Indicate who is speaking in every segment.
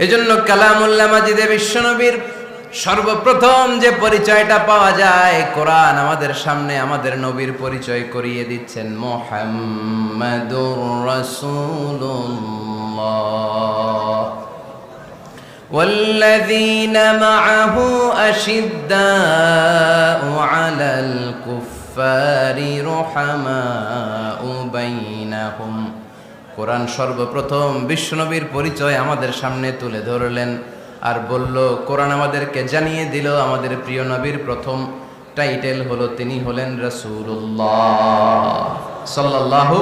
Speaker 1: এজন্য কালামুল্লাহ মাজিদে বিশ্বনবীর সর্বপ্রথম যে পরিচয়টা পাওয়া যায়, কোরআন আমাদের সামনে আমাদের নবীর পরিচয় করিয়ে দিচ্ছেন। মুহাম্মাদুর রাসূলুল্লাহ ওয়াল্লাযীনা মাআহু আশিদ্দাউ আলাল কুফফারি রুহামাউ বাইনাহুম। কোরআন সর্বপ্রথম বিশ্বনবীর পরিচয় আমাদের সামনে তুলে ধরলেন আর বলল, কোরআন আমাদেরকে জানিয়ে দিল আমাদের প্রিয় নবীর প্রথম টাইটেল হলো তিনি হলেন রাসূলুল্লাহ সাল্লাল্লাহু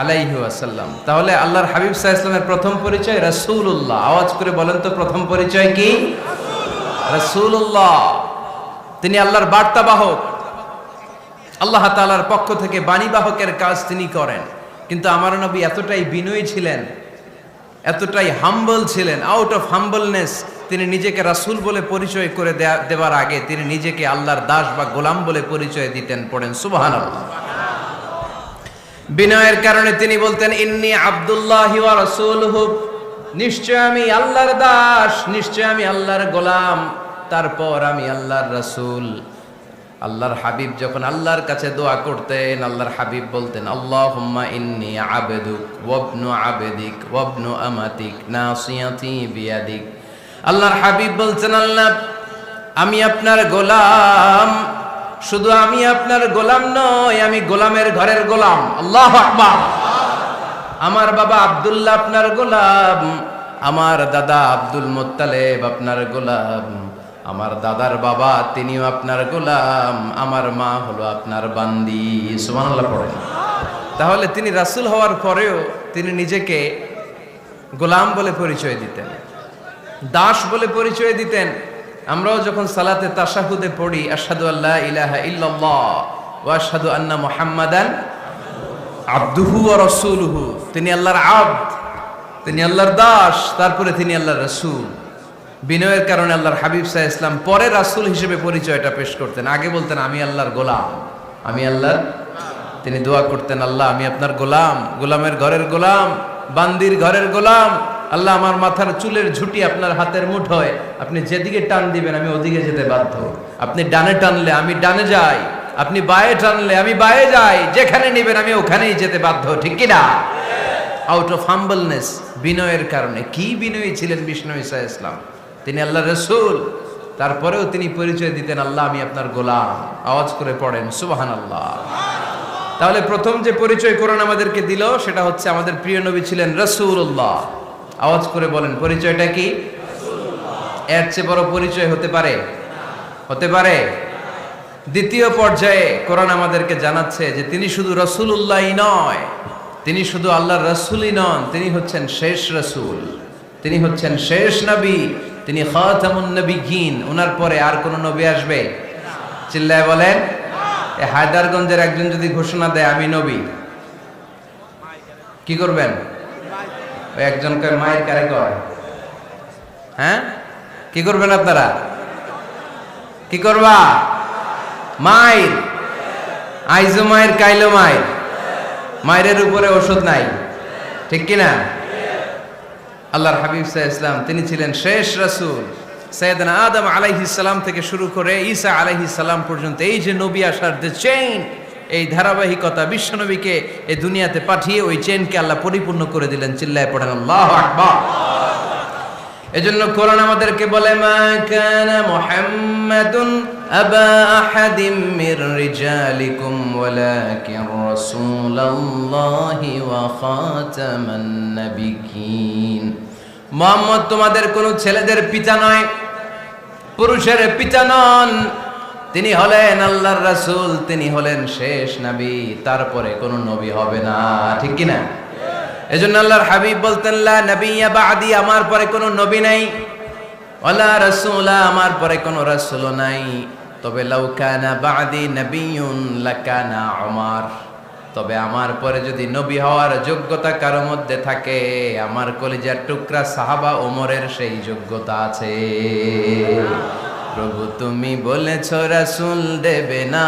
Speaker 1: আলাইহি ওয়াসাল্লাম। তাহলে আল্লাহর হাবিব সাল্লাল্লাহু আলাইহি ওয়াসাল্লামের প্রথম পরিচয় রাসূলুল্লাহ। আওয়াজ করে বলেন তো, প্রথম পরিচয় কি? রাসূলুল্লাহ। তিনি আল্লাহর বার্তাবাহক, আল্লাহ তাআলার পক্ষ থেকে বাণীবাহকের কাজ তিনি করেন। কিন্তু আমার নবী এতটাই বিনয়ী ছিলেন, এতটাই হাম্বল ছিলেন, আউট অফ হাম্বলনেস তিনি নিজেকে রাসূল বলে পরিচয় করে দেওয়ার আগে তিনি নিজেকে আল্লাহর দাস বা গোলাম বলে পরিচয় দিতেন। পড়েন সুবহানাল্লাহ। বিনয়ের কারণে তিনি বলতেন, ইন্নী আব্দুল্লাহি ওয়া রাসূলুহু, নিশ্চয় আমি আল্লাহর দাস, নিশ্চয় আমি আল্লাহর গোলাম, তারপর আমি আল্লাহর রাসূল। আল্লাহর হাবিব যখন আল্লাহর কাছে দোয়া করতেন, আল্লাহর হাবিব বলতেন, আল্লাহুম্মা ইন্নী আবদুক ওয়া ইবনু আবদিক ওয়া ইবনু আমাতিক নাসিয়াতি বিয়াদিক। আল্লাহর হাবিব বলছেন, আল্লাহ আমি আপনার গোলাম, শুধু আমি আপনার গোলাম নয়, আমি গোলামের ঘরের গোলাম। আল্লাহু আকবার। আমার বাবা আব্দুল্লাহ আপনার গোলাম, আমার দাদা আব্দুল মুত্তালিব আপনার গোলাম, আমার দাদার বাবা তিনিও আপনার গোলাম, আমার মা হলো আপনার বান্দি। সুবহানাল্লাহ পড়েন। তাহলে তিনি রাসূল হওয়ার পরেও তিনি নিজেকে গোলাম বলে পরিচয় দিতেন, দাস বলে পরিচয় দিতেন। আমরাও যখন সালাতে তাশাহুদে পড়ি, আশহাদু আল্লা ইলাহা ইল্লাল্লাহ ওয়া আশহাদু আন্না মুহাম্মাদান আবদুহু ওয়া রাসূলুহু, তিনি আল্লাহর আবদ, তিনি আল্লাহর দাস, তারপরে তিনি আল্লাহর রাসূল। বিনয়ের কারণে আল্লাহর হাবিব সাল্লাল্লাহু আলাইহি ওয়াসাল্লাম পরে রাসূল হিসেবে পরিচয়টা পেশ করতেন। আগে বলতেন আমি আল্লাহর গোলাম, আমি আল্লাহর। তিনি দোয়া করতেন, আল্লাহ আমি আপনার গোলাম, গোলামের ঘরের গোলাম, বান্দির ঘরের গোলাম। আল্লাহ আমার মাথার চুলের ঝুঁটি আপনার হাতের মুঠোয়, আপনি যেদিকে টান দিবেন আমি ওদিকে যেতে বাধ্য। আপনি ডানে টানলে আমি ডানে যাই, আপনি বায়ে টানলে আমি বায়ে যাই, যেখানে নেবেন আমি ওখানেই যেতে বাধ্য। ঠিক কি না? আউট অফ হাম্বলনেস, বিনয়ের কারণে। কি বিনয়ী ছিলেন বিষ্ণু ঈসা ইসলাম। তিনি আল্লাহর রাসূল, তারপরেও তিনি পরিচয় দিতেন, আল্লাহ আমি আপনার গোলাম। আওয়াজ করে পড়েন সুবহানাল্লাহ। তাহলে প্রথম যে পরিচয় কোরআন আমাদেরকে দিল সেটা হচ্ছে আমাদের প্রিয় নবী ছিলেন রাসূলুল্লাহ। আওয়াজ করে বলেন, পরিচয়টা কি? এর চেয়ে বড় পরিচয় হতে পারে? হতে পারে? দ্বিতীয় পর্যায়ে কোরআন আমাদেরকে জানাচ্ছে যে তিনি শুধু রাসূলুল্লাহই নয়, তিনি শুধু আল্লাহর রাসূলই নন, তিনি হচ্ছেন শেষ রাসূল, তিনি হচ্ছেন শেষ নবী, তিনি খাতামুন নবিয়্যিন। ওনার পরে আর কোন নবী আসবে? চিল্লায় বলেন। এই হায়দারগঞ্জের একজন যদি ঘোষণা দেয় আমি নবী, কি করবেন? ওই একজনকে মায়ের কারে কয়, হ্যাঁ কি করবেন আপনারা? কি করবা? মায়ের। আইজো মায়ের, কাইলো মায়ের, মায়ের উপরে ওষুধ নাই। ঠিক কিনা? আল্লাহর হাবিব সাল্লাল্লাহু আলাইহি ওয়াসাল্লাম তিনি ছিলেন শেষ রাসূল। সাইয়েদনা আদম আলাইহিস সালাম থেকে শুরু করে ঈসা আলাইহিস সালাম পর্যন্ত এই যে নবী আসার যে চেইন, এই ধারাবাহিকতা, বিশ্বনবীকে এই দুনিয়াতে পাঠিয়ে ওই চেইনকে আল্লাহ পরিপূর্ণ করে দিলেন। চিল্লায় পড়েন আল্লাহু আকবার। এজন্য কোরআন আমাদেরকে বলে, মা কানা মুহাম্মাদুন আবা আহাদিম মির রিজালিকুম ওয়ালাকিন রাসূলুল্লাহি ওয়া খাতামান নাবিয়্যিন। মুহাম্মদ তোমাদের কোন ছেলেদের পিতা নয়, পুরুষের পিতা নন, তিনি হলেন আল্লাহর রাসূল, তিনি হলেন শেষ নবী, তারপরে কোন নবী হবে না। ঠিক কি না? এজন্য আল্লাহর হাবিব বলতেন, লা নাবিয়্যা বা'দি, আমার পরে কোনো নবী নাই, ওয়ালা রাসূলা, আমার পরে কোনো রাসূল নাই। তবে লাউ কানা বা'দি নাবিয়্যুন লাকানা উমর, তবে আমার পরে যদি নবী হওয়ার যোগ্যতা কারো মধ্যে থাকে, আমার কলিজার টুকরা সাহাবা ওমরের সেই যোগ্যতা আছে। প্রভু তুমি বলেছো রাসূল দেবে না,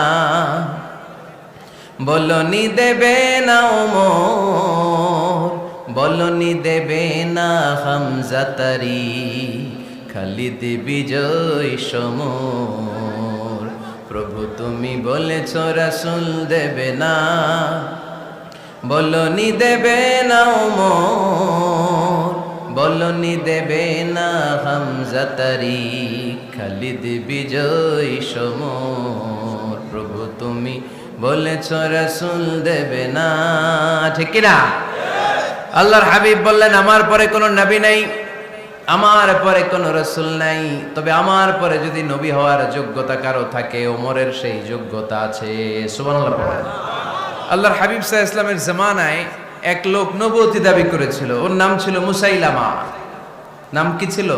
Speaker 1: বলনি দেবে না ওমর, বলনি দেবে না হামজা তারি, খালিদ বিজয় সমর। প্রভু তুমি বলেছ রাসূল দেবে না, বলনি দেবে না ওমর, বলনি দেবে না হামজা তারি, খালিদ বিজয় সমর। প্রভু তুমি বলেছ রাসূল দেবে না, ঠিক কি না? আল্লাহর হাবিব বললেন আমার পরে কোনো নবী নাই, আমার পরে কোনো রাসূল নাই, তবে আমার পরে যদি নবী হওয়ার যোগ্যতা কারো থাকে ওমরের সেই যোগ্যতা আছে। সুবহানাল্লাহ পড়েন। আল্লাহর হাবিব সাল্লাল্লাহু আলাইহি ওয়াসাল্লামের জামানায় এক লোক নবুয়তি দাবি করেছিল, ওর নাম ছিল মুসাইলামা। নাম কি ছিল?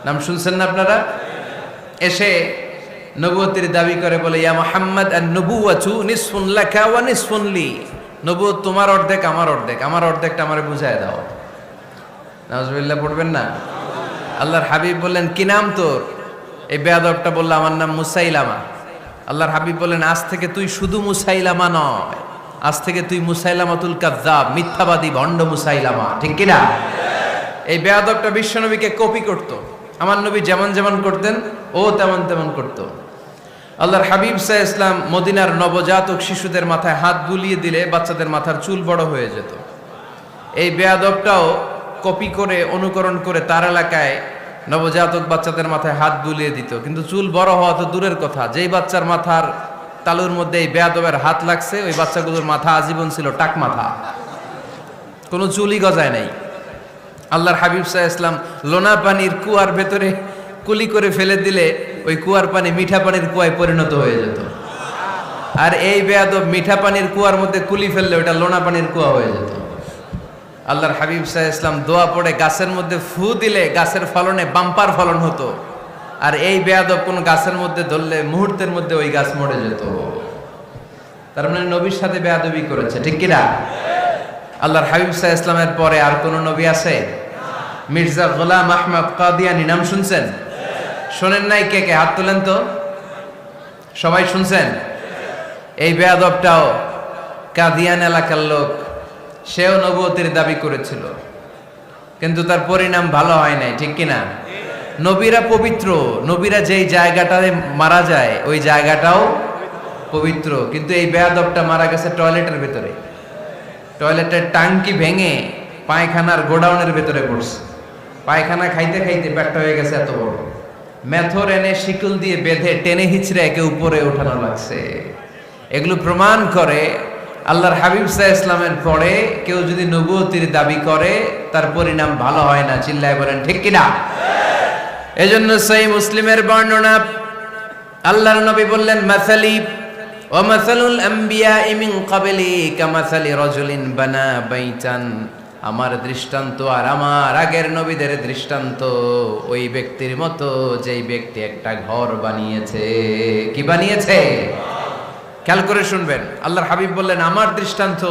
Speaker 1: নাম শুনছেন না আপনারা? এসে নবুয়তির দাবি করে বলে, ইয়া মুহাম্মদ আন-নবুওয়াতু নিসফুন লাকা ওয়া নিসফুন লি। নবুয়ত তোমার অর্ধেক আমার অর্ধেক, আমার অর্ধেকটা আমারে বুঝায় দাও। নাউজুবিল্লাহ পড়বেন না? আল্লাহর হাবিব বললেন কি নাম তোর? এই বেয়াদবটা বলল আমার নাম মুসাইলামা। আল্লাহর হাবিব বললেন আজ থেকে তুই শুধু মুসাইলামা নয়, আজ থেকে তুই মুসাইলামাতুল কাযযাব, মিথ্যাবাদী ভণ্ড মুসাইলামা, ঠিক কি না? এই বেয়াদবটা বিশ্বনবীকে কপি করত। আমার নবী যেমন যেমন করতেন ও তেমন তেমন করত। আল্লাহর হাবিব সাল্লাল্লাহু আলাইহি ওয়াসাল্লাম মদিনার নবজাতক শিশুদের মাথায় হাত বুলিয়ে দিলে বাচ্চাদের মাথার চুল বড় হয়ে যেত। এই বেয়াদবটাও কপি করে অনুকরণ করে তার এলাকায় নবজাতক বাচ্চাদের মাথায় হাত বুলিয়ে দিত, কিন্তু চুল বড় হওয়া তো দূরের কথা, যেই বাচ্চার মাথার তালুর মধ্যে এই বেয়াদবের হাত লাগছে ওই বাচ্চাগুলোর মাথা আজীবন ছিল টাক মাথা, কোনো চুলই গজায় নাই। আল্লাহর হাবিব সাল্লাল্লাহু আলাইহি ওয়াসাল্লাম লোনা পানির কুয়ার ভেতরে কুলি করে ফেলে দিলে ওই কুয়ার পানি মিঠা পানির কুয়ায় পরিণত হয়ে যেত। আর এই বেয়াদব মিঠা পানির কুয়ার মধ্যে কুলি ফেললে ওটা লোনা পানির কুয়া হয়ে যেত। আল্লাহর হাবিব সাল্লাল্লাহু আলাইহি ওয়াসাল্লাম দোয়া পড়ে গাছের মধ্যে ফু দিলে গাছের ফলনে বাম্পার ফলন হতো, আর এই বেয়াদব কোন গাছের মধ্যে ধরলে মুহূর্তের মধ্যে ওই গাছ মরে যেত। তার মানে নবীর সাথে বেয়াদবি করেছে, ঠিক কি না? আল্লাহর হাবিব সাল্লাল্লাহু আলাইহি ওয়াসাল্লামের পরে আর কোন নবী আছে? মির্জা গোলাম আহমদ কাদিয়ানী নাম শুনছেন? শোনেন নাই? কে কে হাত তোলেন তো। সবাই শুনছেন? এই বেয়াদবটাও কাদিয়ান এলাকার লোক, সেও নবুয়তির দাবি করেছিল, কিন্তু তার পরিণাম ভালো হয় নাই, ঠিক কিনা? নবীরা পবিত্র, নবীরা যেই জায়গাটায় মারা যায় ওই জায়গাটাও পবিত্র, কিন্তু এই বেয়াদবটা মারা গেছে টয়লেটের ভিতরে, টয়লেটের টাঙ্কি ভেঙে পায়খানার গোডাউনের ভেতরে পড়ছে। পায়খানা খাইতে খাইতে পেটটা হয়ে গেছে এত বড়, মেথর এনে শিকল দিয়ে বেঁধে টেনে হিচড়ে একে উপরে ওঠানো লাগছে। এগুলো প্রমাণ করে আল্লাহর হাবিব সাল্লাল্লাহু আলাইহি ওয়াসাল্লামের পরে কেউ যদি নবুয়তির দাবি করে তার পরিণাম ভালো হয় না। চিল্লায় বলেন ঠিক কিনা? এজন্য সহিহ মুসলিমের বর্ণনা, আল্লাহর নবী বললেন মাসালি ওয়া মাসালুল আমবিয়াই মিন ক্বাবলি কামাসালি রাজুলিন বানা বাইতান। আমার দৃষ্টান্ত আর আমার আগের নবীদের দৃষ্টান্ত ওই ব্যক্তির মতো যেই ব্যক্তি একটা ঘর বানিয়েছে। কি বানিয়েছে? খেয়াল করে শুনবেন। আল্লাহর হাবিব বললেন আমার দৃষ্টান্ত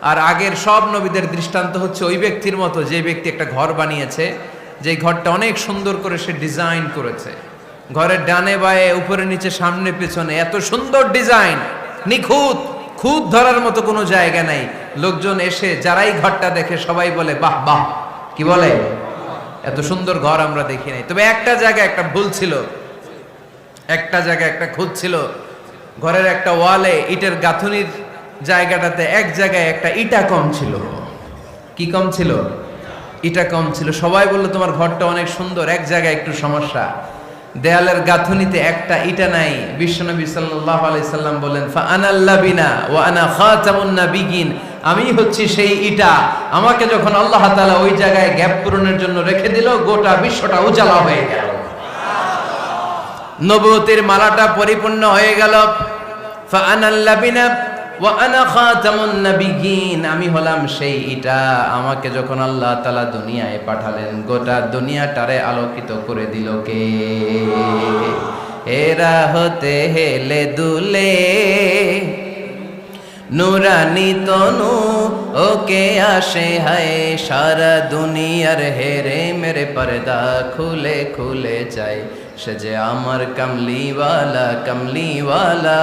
Speaker 1: আর আগের সব নবীদের দৃষ্টান্ত হচ্ছে ওই ব্যক্তির মতো যে ব্যক্তি একটা ঘর বানিয়েছে, যে ঘরটা অনেক সুন্দর করে সে ডিজাইন করেছে। ঘরের ডানে বায়ে উপরে নিচে সামনে পেছনে এত সুন্দর ডিজাইন, নিখুঁত, খুঁত ধরার মতো কোনো জায়গা নাই। লোকজন এসে যারাই ঘরটা দেখে সবাই বলে বাহ বাহ, কি বলে, এত সুন্দর ঘর আমরা দেখি নাই। তবে একটা জায়গায় একটা ভুল ছিল, একটা জায়গায় একটা খুঁত ছিল। ঘরের একটা ওয়ালে ইটের গাঁথুনির জায়গাটাতে এক জায়গায় একটা ইটা কম ছিল। কি কম ছিল? ইটা কম ছিল। সবাই বললো তোমার ঘরটা অনেক সুন্দর, এক জায়গায় একটু সমস্যা, দেয়ালের গাঁথুনিতে একটা ইটা নাই। বিশ্বনবী সাল্লাল্লাহু আলাইহি সাল্লাম বলেন ফাআনাল লাবিনা ওয়া আনা খাতামুন নাবিয়িন, আমি হচ্ছি সেই ইটা। আমাকে যখন আল্লাহ তাআলা ওই জায়গায় গ্যাপ পূরণের জন্য রেখে দিল, গোটা বিশ্বটা উজালা হয়ে গেল, নবুয়তের মালাটা পরিপূর্ণ হয়ে গেল। ফাআনাল লাবিনা ওয়া আনা খাতামুন নাবিয়িন, আমি হলাম সেই ইটা। আমাকে যখন আল্লাহ তাআলা দুনিয়ায় পাঠালেন, গোটা দুনিয়াটারে আলোকিত করে দিল কে? এরা হতে হেলে দুলে নুরানি তনু ওকে আসে হায়, সারা দুনিয়ার হেরে মেরে পর্দা খুলে খুলে যায়। সে যে আমার কামলিওয়ালা কামলিওয়ালা,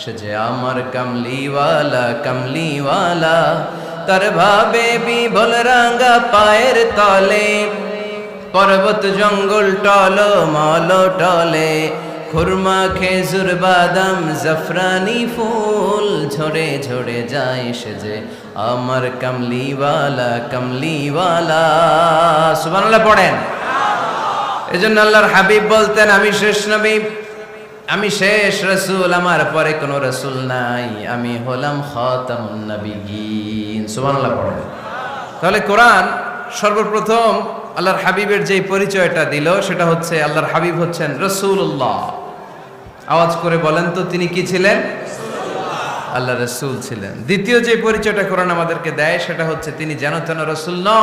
Speaker 1: সে যে আমার কামলিওয়ালা কামলিওয়ালা, তার ভাবে বিভোল রাঙ্গা পায়ের তলে, পর্বত জঙ্গল টল মল টলে, খুরমা খেজুর বাদাম জাফরানি ফুল ঝরে ঝরে যায় সেজে আমার কামলিওয়ালা কামলিওয়ালা। সুবহানাল্লাহ পড়েন। এজন্য আল্লাহর হাবিব বলতেন, আমি শেষ নবী, আমি শেষ রাসূল, আমার পরে কোনো রাসূল নাই, আমি হলাম খাতামুন নবিয়্যিন। সুবহানাল্লাহ পড়েন। তাহলে কোরআন সর্বপ্রথম আল্লাহর হাবিবের যে পরিচয়টা দিল সেটা হচ্ছে আল্লাহর হাবিব হচ্ছেন রাসূলুল্লাহ। আওয়াজ করে বলেন তো তিনি কি ছিলেন? আল্লাহ রাসূল ছিলেন। দ্বিতীয় যে পরিচয়টা কোরআন আমাদেরকে দেয় সেটা হচ্ছে তিনি যেন তেন রাসূল নন।